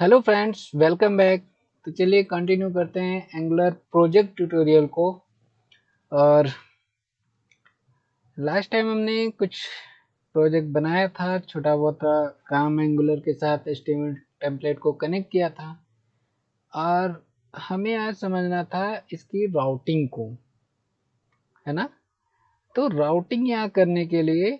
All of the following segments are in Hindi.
Hello friends, welcome back. तो चलिए कंटिन्यू करते हैं एंगुलर प्रोजेक्ट ट्यूटोरियल को। और लास्ट टाइम हमने कुछ प्रोजेक्ट बनाया था, छोटा बहुत काम एंगुलर के साथ एचटीएमएल टेम्पलेट को कनेक्ट किया था। और हमें आज समझना था इसकी राउटिंग को, है ना। तो राउटिंग यहाँ करने के लिए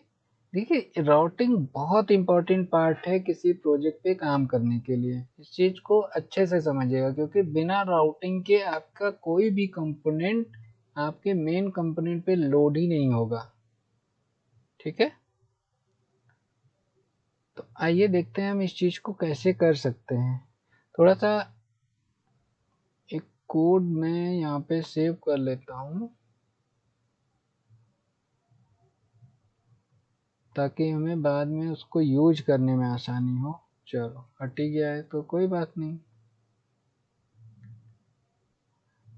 देखिए, राउटिंग बहुत इंपॉर्टेंट पार्ट है किसी प्रोजेक्ट पे काम करने के लिए। इस चीज को अच्छे से समझिएगा, क्योंकि बिना राउटिंग के आपका कोई भी कंपोनेंट आपके मेन कंपोनेंट पे लोड ही नहीं होगा। ठीक है, तो आइए देखते हैं हम इस चीज को कैसे कर सकते हैं। थोड़ा सा एक कोड मैं यहाँ पे सेव कर लेता हूँ, ताकि हमें बाद में उसको यूज करने में आसानी हो। चलो, हट ही गया है तो कोई बात नहीं।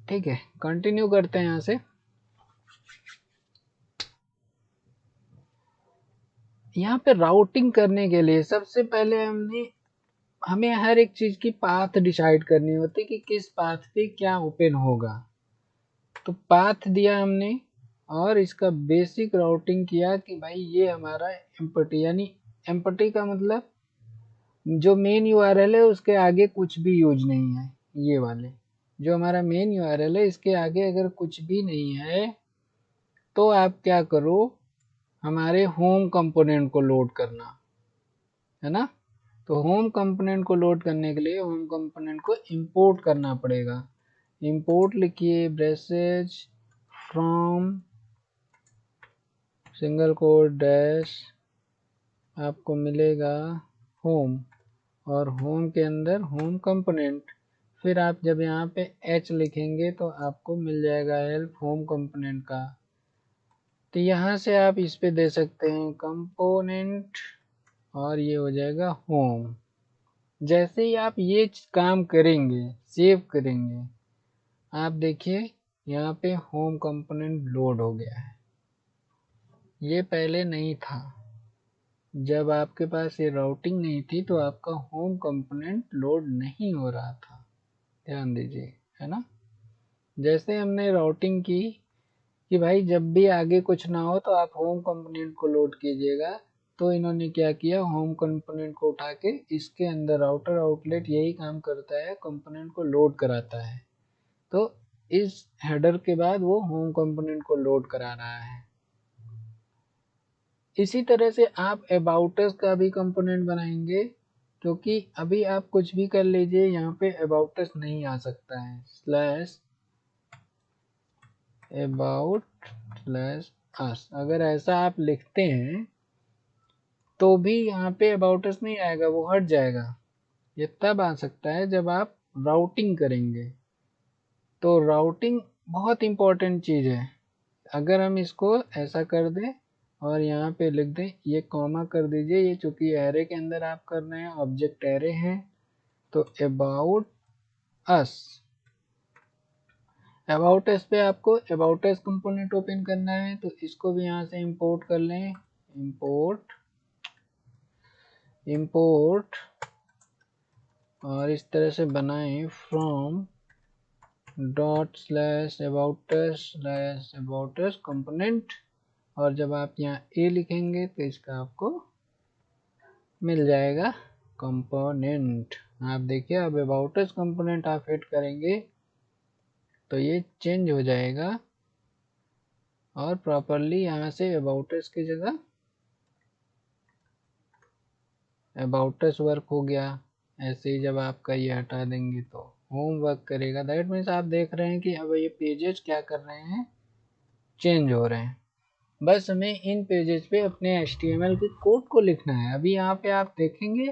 ठीक है, कंटिन्यू करते हैं यहाँ से। यहाँ पे राउटिंग करने के लिए सबसे पहले हमें हर एक चीज की पाथ डिसाइड करनी होती है कि किस पाथ पे क्या ओपन होगा। तो पाथ दिया हमने और इसका बेसिक राउटिंग किया कि भाई ये हमारा एम्पटी, यानी एम्पटी का मतलब जो मेन यूआरएल है उसके आगे कुछ भी यूज नहीं है। ये वाले जो हमारा मेन यूआरएल है, इसके आगे अगर कुछ भी नहीं है तो आप क्या करो, हमारे होम कंपोनेंट को लोड करना, है ना। तो होम कंपोनेंट को लोड करने के लिए होम कंपोनेंट को इंपोर्ट करना पड़ेगा। इंपोर्ट लिखिए, braces from single quote dash, आपको मिलेगा होम, और होम के अंदर होम कंपोनेंट। फिर आप जब यहाँ पे एच लिखेंगे तो आपको मिल जाएगा हेल्प होम कंपोनेंट का। तो यहाँ से आप इस पे दे सकते हैं कंपोनेंट और ये हो जाएगा होम। जैसे ही आप ये काम करेंगे, सेव करेंगे, आप देखिए यहाँ पे होम कंपोनेंट लोड हो गया है। ये पहले नहीं था, जब आपके पास ये राउटिंग नहीं थी तो आपका होम कंपोनेंट लोड नहीं हो रहा था। ध्यान दीजिए, है ना। जैसे हमने राउटिंग की कि भाई जब भी आगे कुछ ना हो तो आप होम कंपोनेंट को लोड कीजिएगा, तो इन्होंने क्या किया, होम कंपोनेंट को उठा के इसके अंदर राउटर आउटलेट यही काम करता है, कंपोनेंट को लोड कराता है। तो इस हेडर के बाद वो होम कंपोनेंट को लोड करा रहा है। इसी तरह से आप अबाउटस का भी कंपोनेंट बनाएंगे, क्योंकि अभी आप कुछ भी कर लीजिए, यहाँ पे अबाउटस नहीं आ सकता है। स्लैश अबाउट स्लैश अस, अगर ऐसा आप लिखते हैं तो भी यहाँ पे अबाउटस नहीं आएगा, वो हट जाएगा। ये तब आ सकता है जब आप राउटिंग करेंगे। तो राउटिंग बहुत इंपॉर्टेंट चीज़ है। अगर हम इसको ऐसा कर दें और यहाँ पे लिख दें, ये कॉमा कर दीजिए, ये चूंकि एरे के अंदर आप कर रहे हैं, ऑब्जेक्ट एरे है, तो अबाउट अस, अबाउट अस पे आपको अबाउट अस कंपोनेंट ओपन करना है, तो इसको भी यहाँ से इंपोर्ट कर लें। इंपोर्ट इंपोर्ट और इस तरह से बनाएं, from dot slash about us component, और जब आप यहाँ ए लिखेंगे तो इसका आपको मिल जाएगा कंपोनेंट। आप देखिए, अब अबाउटस कंपोनेंट आप हिट करेंगे तो ये चेंज हो जाएगा और प्रॉपरली यहाँ से अबाउटस की जगह अबाउटस वर्क हो गया। ऐसे ही जब आपका ये हटा देंगे तो होम वर्क करेगा। दैट मीन्स आप देख रहे हैं कि अब ये पेजेस क्या कर रहे हैं, चेंज हो रहे हैं। बस हमें इन पेजेस पे अपने HTML के कोड को लिखना है। अभी यहाँ पे आप देखेंगे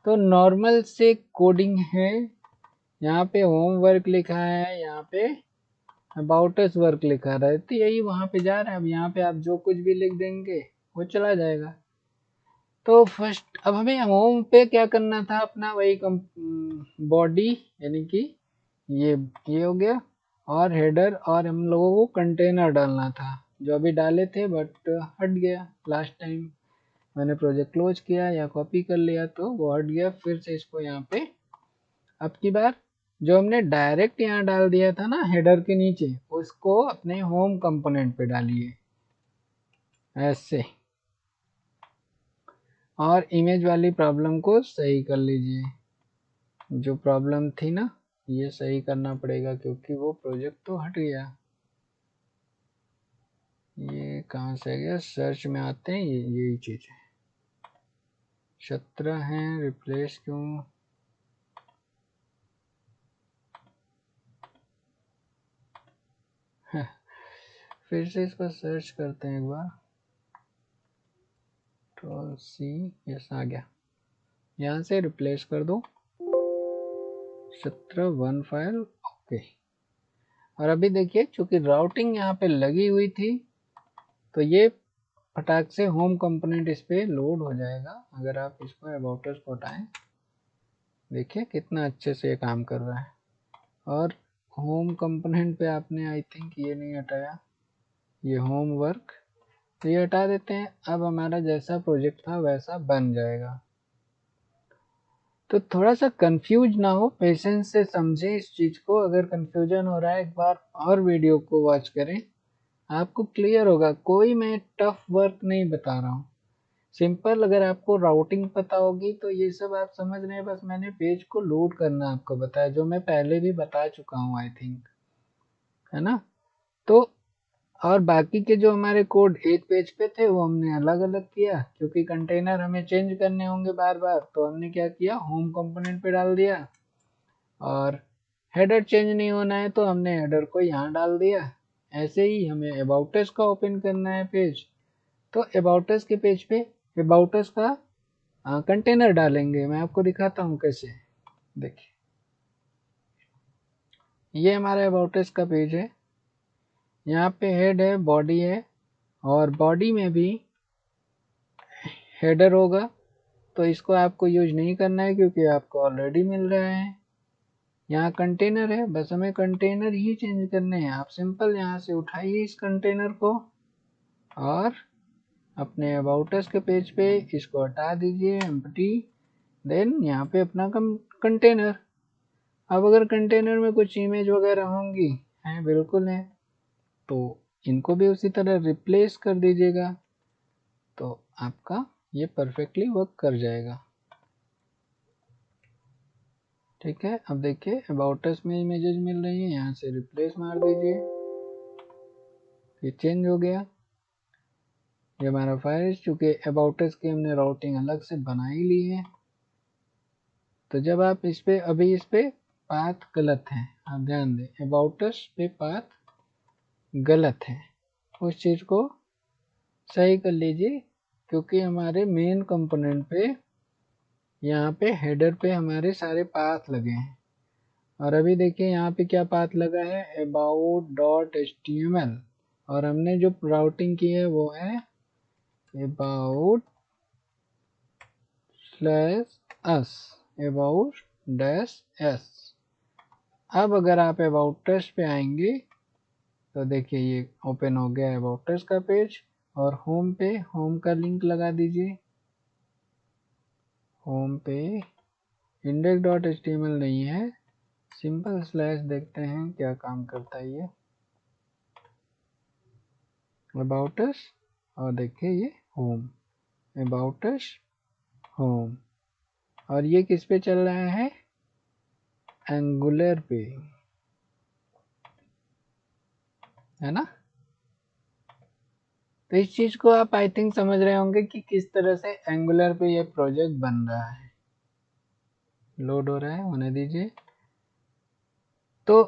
तो नॉर्मल से कोडिंग है, यहाँ पे होम वर्क लिखा है, यहाँ पे अबाउट अस वर्क लिखा रहा है, तो यही वहाँ पे जा रहा है। अब यहाँ पे आप जो कुछ भी लिख देंगे वो चला जाएगा। तो फर्स्ट अब हमें होम पे क्या करना था, अपना वही बॉडी, यानी कि ये ये हो गया, और हेडर, और हम लोगों को कंटेनर डालना था, जो अभी डाले थे बट हट गया। लास्ट टाइम मैंने प्रोजेक्ट क्लोज किया या कॉपी कर लिया तो वो हट गया। फिर से इसको यहाँ पे अब की बार जो हमने डायरेक्ट यहाँ डाल दिया था ना हेडर के नीचे, उसको अपने होम कंपोनेंट पे डालिए ऐसे, और इमेज वाली प्रॉब्लम को सही कर लीजिए। जो प्रॉब्लम थी ना, ये सही करना पड़ेगा क्योंकि वो प्रोजेक्ट तो हट गया। ये कहाँ से गया, सर्च में आते हैं, ये यही चीज है। 17 है, रिप्लेस क्यों, फिर से इसको सर्च करते हैं एक बार। कंट्रोल सी, यस आ गया, यहाँ से रिप्लेस कर दो 17 वन फाइल, ओके। और अभी देखिए चूंकि राउटिंग यहाँ पे लगी हुई थी तो ये फटाक से होम कंपोनेंट इस पे लोड हो जाएगा। अगर आप इसको अबाउट अस को हटाएं, देखिए कितना अच्छे से ये काम कर रहा है। और होम कंपोनेंट पे आपने आई थिंक ये नहीं हटाया, ये होम वर्क, तो ये हटा देते हैं। अब हमारा जैसा प्रोजेक्ट था वैसा बन जाएगा। तो थोड़ा सा कंफ्यूज ना हो, पेशेंस से समझें इस चीज़ को। अगर कंफ्यूजन हो रहा है एक बार और वीडियो को वॉच करें, आपको क्लियर होगा। कोई मैं टफ वर्क नहीं बता रहा हूँ, सिंपल। अगर आपको राउटिंग पता होगी तो ये सब आप समझ रहे हैं। बस मैंने पेज को लोड करना आपको बताया, जो मैं पहले भी बता चुका हूँ आई थिंक, है ना। तो और बाकी के जो हमारे कोड एक पेज पे थे वो हमने अलग अलग किया, क्योंकि कंटेनर हमें चेंज करने होंगे बार बार। तो हमने क्या किया, होम कंपोनेंट पे डाल दिया। और हेडर चेंज नहीं होना है तो हमने हेडर को यहाँ डाल दिया। ऐसे ही हमें अबाउट अस का ओपन करना है पेज, तो अबाउट अस के पेज पे अबाउट अस का कंटेनर डालेंगे। मैं आपको दिखाता हूँ कैसे। देखिए ये हमारा अबाउट अस का पेज है, यहाँ पे हेड है, बॉडी है, और बॉडी में भी हेडर होगा। तो इसको आपको यूज नहीं करना है क्योंकि आपको ऑलरेडी मिल रहा है। यहाँ कंटेनर है, बस हमें कंटेनर ही चेंज करने हैं। आप सिंपल यहाँ से उठाइए इस कंटेनर को और अपने अबाउट अस के पेज पे इसको हटा दीजिए एम्प्टी, देन यहाँ पे अपना कंटेनर। अब अगर कंटेनर में कुछ इमेज वगैरह होंगी, हैं बिल्कुल है, तो इनको भी उसी तरह रिप्लेस कर दीजिएगा, तो आपका ये परफेक्टली वर्क कर जाएगा। ठीक है, अब देखिए अबाउट अस में इमेजेस मिल रही है, यहाँ से रिप्लेस मार दीजिए, ये चेंज हो गया। ये हमारा फाइल, चूंकि अबाउट अस की हमने राउटिंग अलग से बना ही ली है। तो जब आप इस पे, अभी इस पे पाथ गलत है, आप ध्यान दें, अबाउट अस पे पाथ गलत है, उस चीज़ को सही कर लीजिए। क्योंकि हमारे मेन कंपोनेंट पे यहाँ पे हेडर पे हमारे सारे पाथ लगे हैं। और अभी देखिए यहाँ पे क्या पाथ लगा है, about.html, और हमने जो राउटिंग की है वो है about/us, about-s। अब अगर आप अबाउट अस पे आएंगे तो देखिए ये ओपन हो गया अबाउट अस का पेज, और होम पे होम का लिंक लगा दीजिए। होम पे index.html नहीं है, सिंपल स्लैश, देखते हैं क्या काम करता है ये, अबाउट अस, और देखिए ये होम, अबाउट अस होम। और ये किस पे चल रहा है, एंगुलर पे, है ना। तो इस चीज को आप आई थिंक समझ रहे होंगे कि किस तरह से एंगुलर पे ये प्रोजेक्ट बन रहा है। लोड हो रहा है, होने दीजिए। तो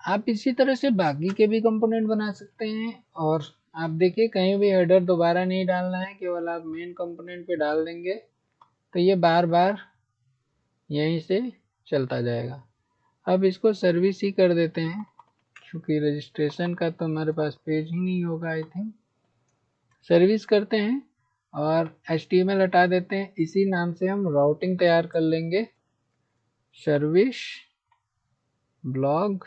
आप इसी तरह से बाकी के भी कंपोनेंट बना सकते हैं। और आप देखिए कहीं भी हेडर दोबारा नहीं डालना है, केवल आप मेन कंपोनेंट पे डाल देंगे तो ये बार बार यहीं से चलता जाएगा। अब इसको सर्विस ही कर देते हैं, क्योंकि रजिस्ट्रेशन का तो हमारे पास पेज ही नहीं होगा आई थिंक। सर्विस करते हैं और HTML हटा देते हैं। इसी नाम से हम राउटिंग तैयार कर लेंगे, सर्विस ब्लॉग।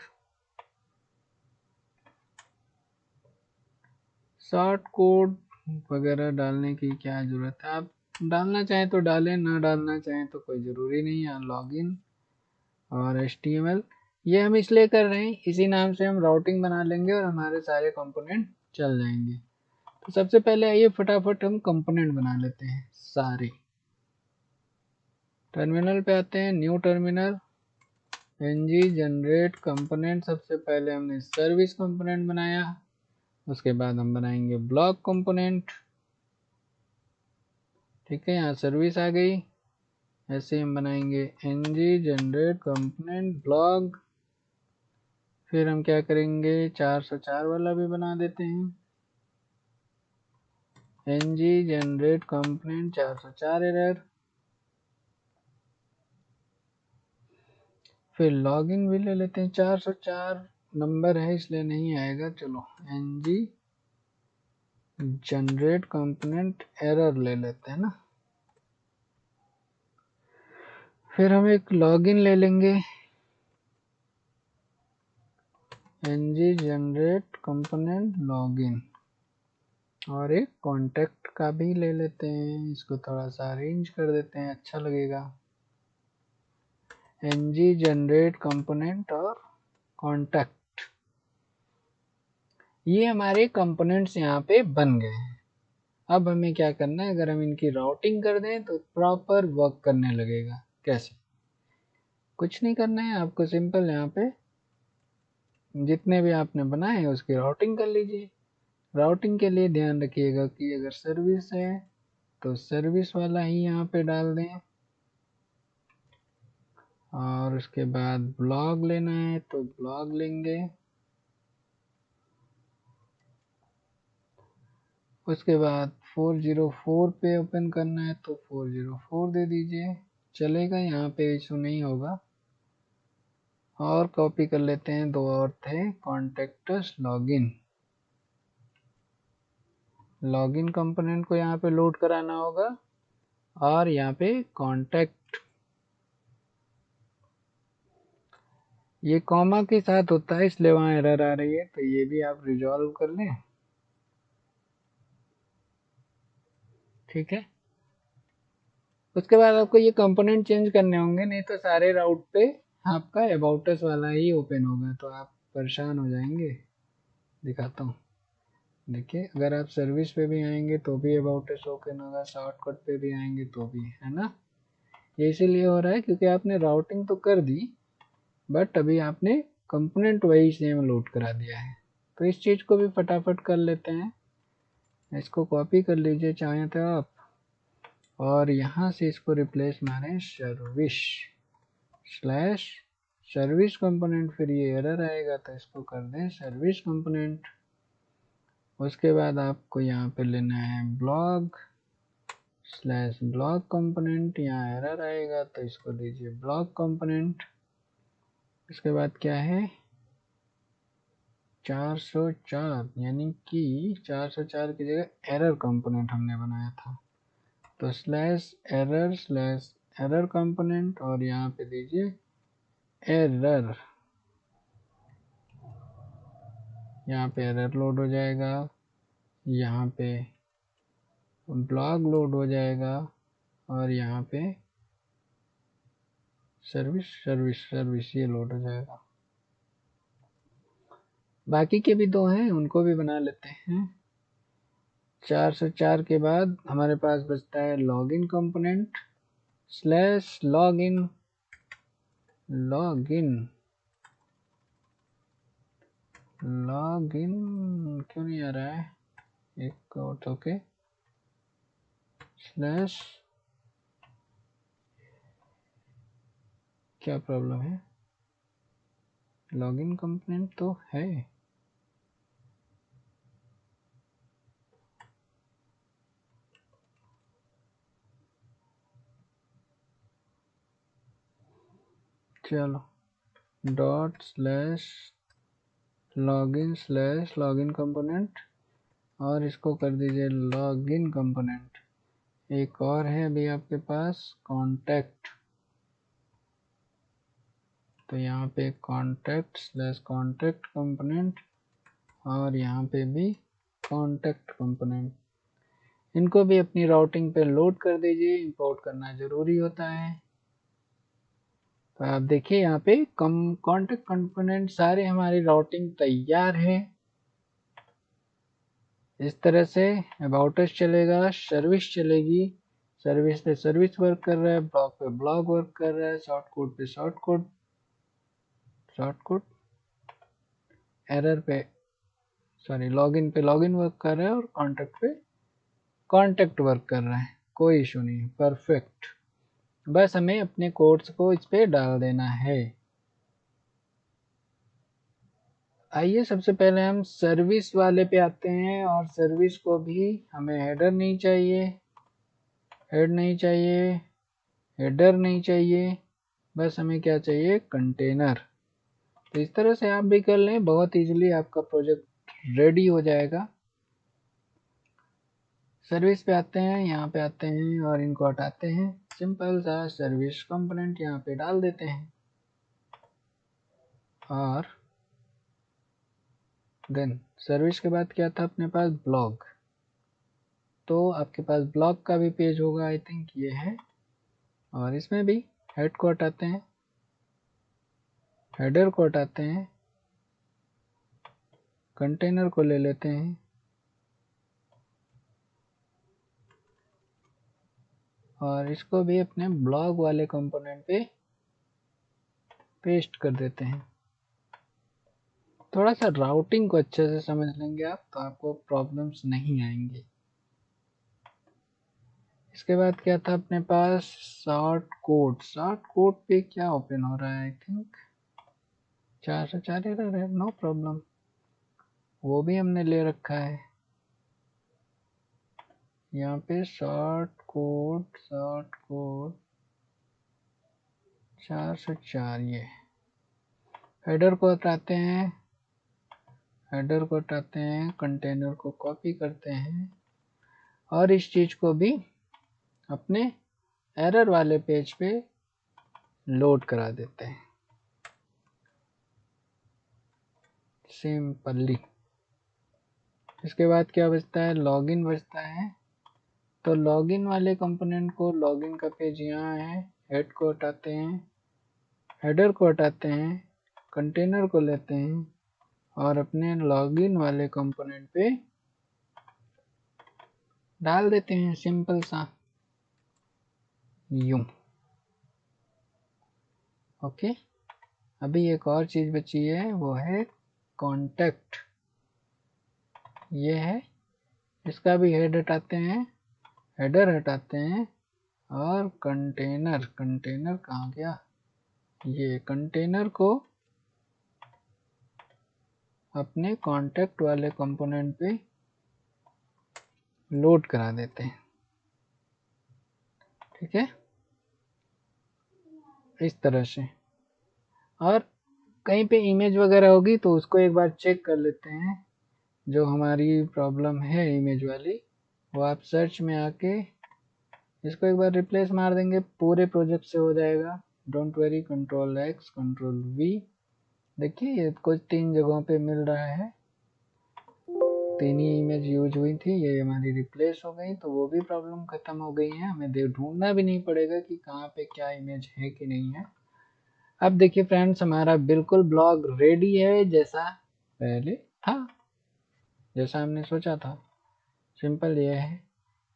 शॉर्ट कोड वगैरह डालने की क्या ज़रूरत है, आप डालना चाहें तो डालें, ना डालना चाहें तो कोई ज़रूरी नहीं है। लॉगिन और HTML। ये हम इसलिए कर रहे हैं, इसी नाम से हम राउटिंग बना लेंगे और हमारे सारे कंपोनेंट चल जाएंगे। तो सबसे पहले आइए फटाफट हम कंपोनेंट बना लेते हैं सारे। टर्मिनल पे आते हैं, new terminal, ng generate component. सबसे पहले हमने सर्विस कंपोनेंट बनाया, उसके बाद हम बनाएंगे ब्लॉग कंपोनेंट। ठीक है, यहाँ सर्विस आ गई। ऐसे हम बनाएंगे ng जनरेट कंपोनेंट ब्लॉग। फिर हम क्या करेंगे, 404 वाला भी बना देते हैं, ng जनरेट कंपोनेंट 404 एरर। फिर लॉगिन भी ले लेते हैं, 404 नंबर है इसलिए नहीं आएगा, चलो ng जनरेट कंपोनेंट एरर ले लेते हैं ना। फिर हम एक लॉगिन ले लेंगे, ng जनरेट कंपोनेंट लॉगिन। और एक कॉन्टैक्ट का भी ले लेते हैं, इसको थोड़ा सा अरेंज कर देते हैं, अच्छा लगेगा। ng जनरेट कंपोनेंट और कॉन्टैक्ट, ये हमारे कंपोनेंट्स यहाँ पे बन गए हैं। अब हमें क्या करना है, अगर हम इनकी राउटिंग कर दें तो प्रॉपर वर्क करने लगेगा। कैसे? कुछ नहीं करना है आपको, सिंपल यहाँ पे जितने भी आपने बनाए हैं उसकी राउटिंग कर लीजिए। राउटिंग के लिए ध्यान रखिएगा कि अगर सर्विस है तो सर्विस वाला ही यहाँ पे डाल दें, और उसके बाद ब्लॉग लेना है तो ब्लॉग लेंगे। उसके बाद 404 पे ओपन करना है तो 404 दे दीजिए, चलेगा, यहाँ पे इशू नहीं होगा। और कॉपी कर लेते हैं, दो और थे, कॉन्टेक्टस लॉगिन। लॉगिन कंपोनेंट को यहाँ पे लोड कराना होगा, और यहाँ पे कॉन्टैक्ट, ये कॉमा के साथ होता है इसलिए वहाँ एरर आ रही है, तो ये भी आप रिजॉल्व कर लें। ठीक है, उसके बाद आपको ये कंपोनेंट चेंज करने होंगे, नहीं तो सारे राउट पे आपका अबाउट अस वाला ही ओपन होगा, तो आप परेशान हो जाएंगे। दिखाता हूँ, देखिए, अगर आप सर्विस पे भी आएंगे तो भी अबाउट अस ओपन होगा, शॉर्टकट पे भी आएंगे तो भी, है ना। ये इसीलिए हो रहा है क्योंकि आपने राउटिंग तो कर दी, बट अभी आपने कंपोनेंट वही सेम लोड करा दिया है। तो इस चीज़ को भी फटाफट कर लेते हैं, इसको कॉपी कर लीजिए चाहें तो आप, और यहाँ से इसको रिप्लेस मारें सर्विस स्लैश सर्विस कंपोनेंट। फिर ये एरर आएगा तो इसको कर दें सर्विस कंपोनेंट। उसके बाद आपको यहाँ पे लेना है ब्लॉग स्लैश ब्लॉग कंपोनेंट, यहाँ एरर आएगा तो इसको दीजिए ब्लॉग कंपोनेंट। इसके बाद क्या है, 404, यानी कि 404 की जगह एरर कंपोनेंट हमने बनाया था, तो स्लैश एरर कंपोनेंट, और यहाँ पे दीजिए एरर। यहाँ पे एरर लोड हो जाएगा, यहाँ पे ब्लॉग लोड हो जाएगा, और यहाँ पे सर्विस ये लोड हो जाएगा। बाकी के भी दो हैं, उनको भी बना लेते हैं। 404 के बाद हमारे पास बचता है लॉगिन कंपोनेंट स्लैश लॉगिन क्यों नहीं आ रहा है, एक और ओके, स्लैश, क्या प्रॉब्लम है, लॉगिन कंपोनेंट तो है। चलो, डॉट स्लैश लॉगिन कंपोनेंट, और इसको कर दीजिए लॉगिन कंपोनेंट। एक और है अभी आपके पास कॉन्टैक्ट, तो यहाँ पे कॉन्टैक्ट स्लैश कॉन्टैक्ट कंपोनेंट, और यहाँ पे भी कॉन्टैक्ट कंपोनेंट। इनको भी अपनी राउटिंग पे लोड कर दीजिए, इंपोर्ट करना ज़रूरी होता है। तो आप देखिए यहाँ पे कॉन्टेक्ट कंपोनेंट सारे हमारी राउटिंग तैयार है। इस तरह से अबाउट अस चलेगा, सर्विस चलेगी, सर्विस पे सर्विस वर्क कर रहा है, ब्लॉग पे ब्लॉग वर्क कर रहा है, शॉर्ट कोड पे शॉर्ट कोड, एरर पे लॉगिन पे लॉगिन वर्क कर रहा है, और कॉन्टैक्ट पे कॉन्टैक्ट वर्क कर रहा है। कोई इशू नहीं, परफेक्ट। बस हमें अपने कोड्स को इस पे डाल देना है। आइए सबसे पहले हम सर्विस वाले पे आते हैं, और सर्विस को भी हमें हेडर नहीं चाहिए, हेड नहीं चाहिए, हेडर नहीं चाहिए, बस हमें क्या चाहिए, कंटेनर। तो इस तरह से आप भी कर लें, बहुत इजीली आपका प्रोजेक्ट रेडी हो जाएगा। सर्विस पे आते हैं, यहाँ पे आते हैं और इनको हटाते हैं। सिंपल सा सर्विस कंपोनेंट यहाँ पे डाल देते हैं, और देन सर्विस के बाद क्या था अपने पास, ब्लॉग। तो आपके पास ब्लॉग का भी पेज होगा, आई थिंक ये है, और इसमें भी हेड को हटाते हैं, हेडर को हटाते हैं, कंटेनर को ले लेते हैं, और इसको भी अपने ब्लॉग वाले कंपोनेंट पे पेस्ट कर देते हैं। थोड़ा सा राउटिंग को अच्छे से समझ लेंगे आप, तो आपको प्रॉब्लम्स नहीं आएंगी। इसके बाद क्या था अपने पास, शॉर्ट कोड पे क्या ओपन हो रहा है, आई थिंक 4 से 4 एरर है, नो प्रॉब्लम, वो भी हमने ले रखा है। यहाँ पे शॉर्ट कोड 4 से 4, ये हेडर को हटाते हैं, कंटेनर को कॉपी करते हैं, और इस चीज को भी अपने एरर वाले पेज पे लोड करा देते हैं सिंपली। इसके बाद क्या बचता है, लॉगिन बचता है। तो लॉगिन वाले कंपोनेंट को, लॉगिन का पेज यहाँ है, हेड को हटाते हैं, हेडर को हटाते हैं, कंटेनर को लेते हैं, और अपने लॉगिन वाले कंपोनेंट पे डाल देते हैं, सिंपल सा यूं। ओके, अभी एक और चीज बची है, वो है कॉन्टैक्ट। ये है, इसका भी हेड हटाते हैं, हेडर हटाते हैं, और कंटेनर कहाँ गया, ये कंटेनर को अपने कॉन्टैक्ट वाले कंपोनेंट पे लोड करा देते हैं। ठीक है, इस तरह से। और कहीं पे इमेज वगैरह होगी तो उसको एक बार चेक कर लेते हैं, जो हमारी प्रॉब्लम है इमेज वाली, वो आप सर्च में आके इसको एक बार रिप्लेस मार देंगे, पूरे प्रोजेक्ट से हो जाएगा। Don't worry, control x control we, देखिए ये कुछ 3 जगहों पे मिल रहा है, 3 ही इमेज यूज हुई थी, ये हमारी रिप्लेस हो गई, तो वो भी प्रॉब्लम खत्म हो गई है। हमें ढूंढना भी नहीं पड़ेगा कि कहाँ पे क्या इमेज है कि नहीं है। अब देखिए फ्रेंड्स, हमारा बिल्कुल ब्लॉग रेडी है, जैसा पहले था, जैसा हमने सोचा था। सिंपल ये है,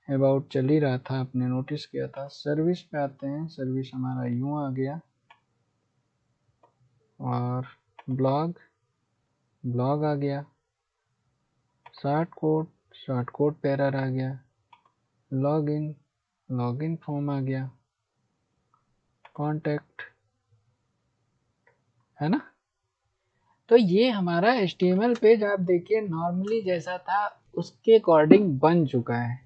अबाउट चल ही रहा था, आपने नोटिस किया था। सर्विस पे आते हैं, सर्विस हमारा यूं आ गया, और ब्लॉग आ गया, शॉर्ट कोड पे एरर आ गया, लॉगिन फॉर्म आ गया, कॉन्टैक्ट, है ना। तो ये हमारा HTML पेज आप देखिए नॉर्मली जैसा था उसके अकॉर्डिंग बन चुका है।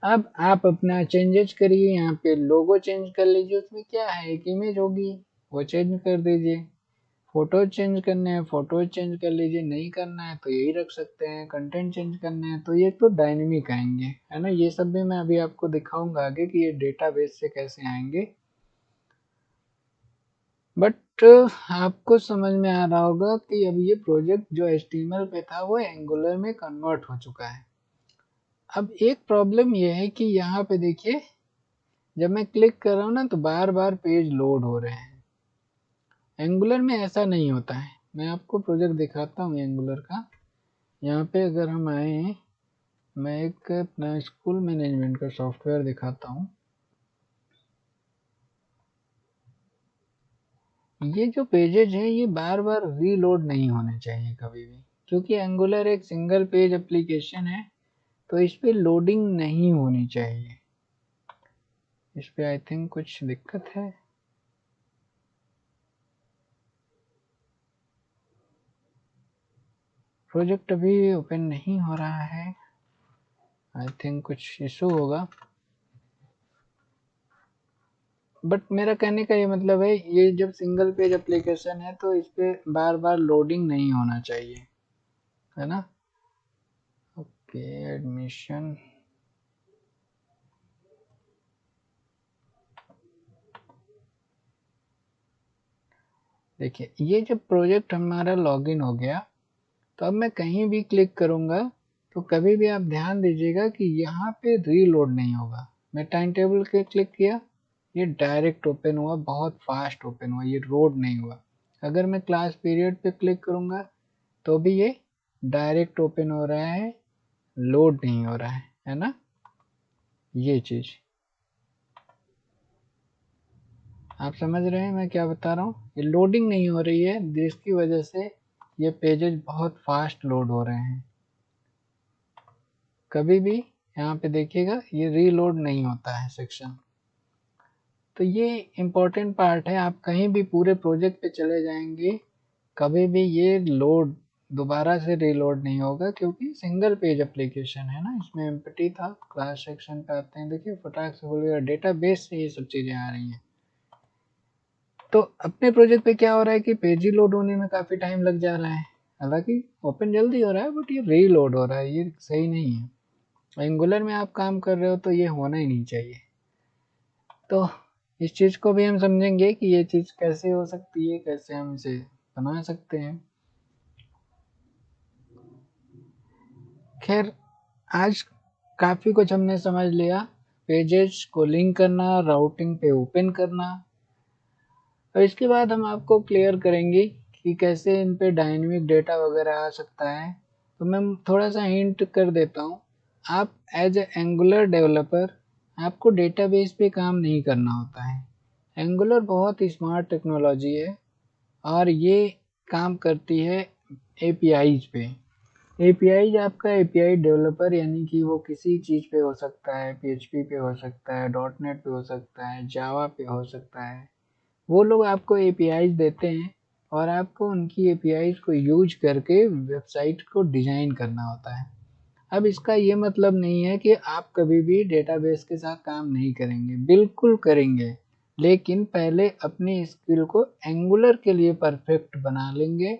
अब आप अपना चेंजेस करिए, यहाँ पे लोगो चेंज कर लीजिए, उसमें क्या है, एक इमेज होगी, वो चेंज कर दीजिए। फोटो चेंज करने हैं, फोटो चेंज कर लीजिए, नहीं करना है तो यही रख सकते हैं। कंटेंट चेंज करने हैं तो ये तो डायनेमिक आएंगे, है ना। ये सब भी मैं अभी आपको दिखाऊंगा आगे कि ये डेटाबेस से कैसे आएंगे। बट आपको समझ में आ रहा होगा कि अब ये प्रोजेक्ट जो HTML पे था वो एंगुलर में कन्वर्ट हो चुका है। अब एक प्रॉब्लम ये है कि यहाँ पे देखिए, जब मैं क्लिक कर रहा हूँ ना तो बार बार पेज लोड हो रहे हैं। एंगुलर में ऐसा नहीं होता है। मैं आपको प्रोजेक्ट दिखाता हूँ एंगुलर का। यहाँ पे अगर हम आए, मैं एक अपना स्कूल मैनेजमेंट का सॉफ्टवेयर दिखाता हूँ। ये जो पेजेज है ये बार बार रीलोड नहीं होने चाहिए कभी भी, क्योंकि एंगुलर एक सिंगल पेज एप्लीकेशन है, तो इस पे लोडिंग नहीं होनी चाहिए। इस पे आई थिंक कुछ दिक्कत है। प्रोजेक्ट अभी ओपन नहीं हो रहा है, आई थिंक कुछ इशू होगा। बट मेरा कहने का ये मतलब है, ये जब सिंगल पेज एप्लीकेशन है तो इस पे बार बार लोडिंग नहीं होना चाहिए, है ना। Okay, admission. देखिए ये जब प्रोजेक्ट हमारा लॉगिन हो गया, तो अब मैं कहीं भी क्लिक करूंगा तो कभी भी आप ध्यान दीजिएगा कि यहाँ पे रीलोड नहीं होगा। मैं टाइम टेबल के क्लिक किया, ये डायरेक्ट ओपन हुआ, बहुत फास्ट ओपन हुआ, ये लोड नहीं हुआ। अगर मैं क्लास पीरियड पे क्लिक करूंगा तो भी ये डायरेक्ट ओपन हो रहा है, लोड नहीं हो रहा है ना। ये चीज आप समझ रहे हैं मैं क्या बता रहा हूँ। ये लोडिंग नहीं हो रही है, जिसकी वजह से ये पेजेस बहुत फास्ट लोड हो रहे हैं। कभी भी यहाँ पे देखिएगा ये रीलोड नहीं होता है सेक्शन। तो ये इम्पोर्टेंट पार्ट है। आप कहीं भी पूरे प्रोजेक्ट पे चले जाएंगे, कभी भी ये लोड दोबारा से रीलोड नहीं होगा, क्योंकि सिंगल पेज एप्लीकेशन है ना। इसमें एम्प्टी था, क्लास सेक्शन पे आते हैं, देखिए फटाक से बोलिए डेटा बेस से ये सब चीज़ें आ रही हैं। तो अपने प्रोजेक्ट पे क्या हो रहा है कि पेज ही लोड होने में काफ़ी टाइम लग जा रहा है। हालांकि ओपन जल्दी हो रहा है, बट ये रीलोड हो रहा है, ये सही नहीं है। एंगुलर में आप काम कर रहे हो तो ये होना ही नहीं चाहिए। तो इस चीज़ को भी हम समझेंगे कि ये चीज़ कैसे हो सकती है, कैसे हम इसे बना सकते हैं। खैर, आज काफ़ी कुछ हमने समझ लिया। पेजेस को लिंक करना, राउटिंग पे ओपन करना, और इसके बाद हम आपको क्लियर करेंगे कि कैसे इन पे डायनेमिक डेटा वगैरह आ सकता है। तो मैं थोड़ा सा हिंट कर देता हूँ। आप एज ए एंगुलर डेवलपर आपको डेटाबेस पे काम नहीं करना होता है। एंगुलर बहुत ही स्मार्ट टेक्नोलॉजी है और ये काम करती है एपीआईज पे। एपीआई आपका एपीआई डेवलपर, यानी कि वो किसी चीज़ पे हो सकता है, पीएचपी पे हो सकता है, डॉट नेट पे हो सकता है, जावा पे हो सकता है। वो लोग आपको एपीआईज देते हैं और आपको उनकी एपीआईज को यूज करके वेबसाइट को डिजाइन करना होता है। अब इसका ये मतलब नहीं है कि आप कभी भी डेटाबेस के साथ काम नहीं करेंगे, बिल्कुल करेंगे, लेकिन पहले अपनी स्किल को एंगुलर के लिए परफेक्ट बना लेंगे,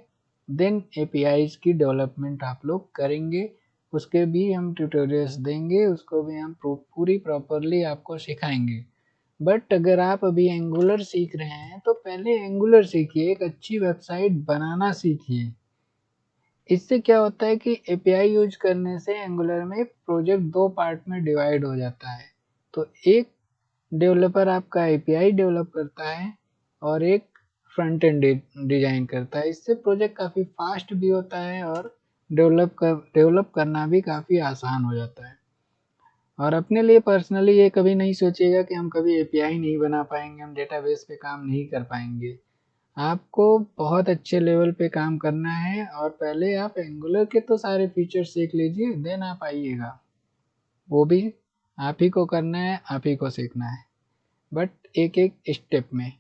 देन एपीआईज की डेवलपमेंट आप लोग करेंगे। उसके भी हम ट्यूटोरियल्स देंगे, उसको भी हम पूरी प्रॉपरली आपको सिखाएंगे। बट अगर आप अभी एंगुलर सीख रहे हैं तो पहले एंगुलर सीखिए, एक अच्छी वेबसाइट बनाना सीखिए। इससे क्या होता है कि एपीआई यूज करने से एंगुलर में प्रोजेक्ट दो पार्ट में डिवाइड हो जाता है। तो एक डेवलपर आपका एपीआई डेवलप करता है और एक फ्रंट एंड डिजाइन करता है। इससे प्रोजेक्ट काफ़ी फास्ट भी होता है और डेवलप करना भी काफ़ी आसान हो जाता है। और अपने लिए पर्सनली ये कभी नहीं सोचिएगा कि हम कभी एपीआई नहीं बना पाएंगे, हम डेटाबेस पे काम नहीं कर पाएंगे। आपको बहुत अच्छे लेवल पे काम करना है और पहले आप एंगुलर के तो सारे फीचर्स सीख लीजिए, देन आप आइएगा। वो भी आप ही को करना है, आप ही को सीखना है, बट एक एक स्टेप में।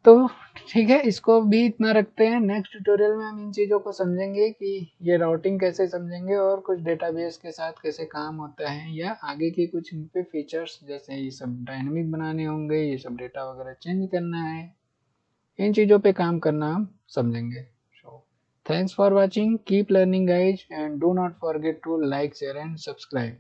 तो ठीक है, इसको भी इतना रखते हैं। नेक्स्ट ट्यूटोरियल में हम इन चीज़ों को समझेंगे कि ये राउटिंग कैसे समझेंगे और कुछ डेटाबेस के साथ कैसे काम होता है, या आगे के कुछ इन पे फीचर्स जैसे ये सब डायनेमिक बनाने होंगे, ये सब डेटा वगैरह चेंज करना है, इन चीज़ों पे काम करना हम समझेंगे। So thanks for watching, keep learning guys, and do not forget to like, share and subscribe.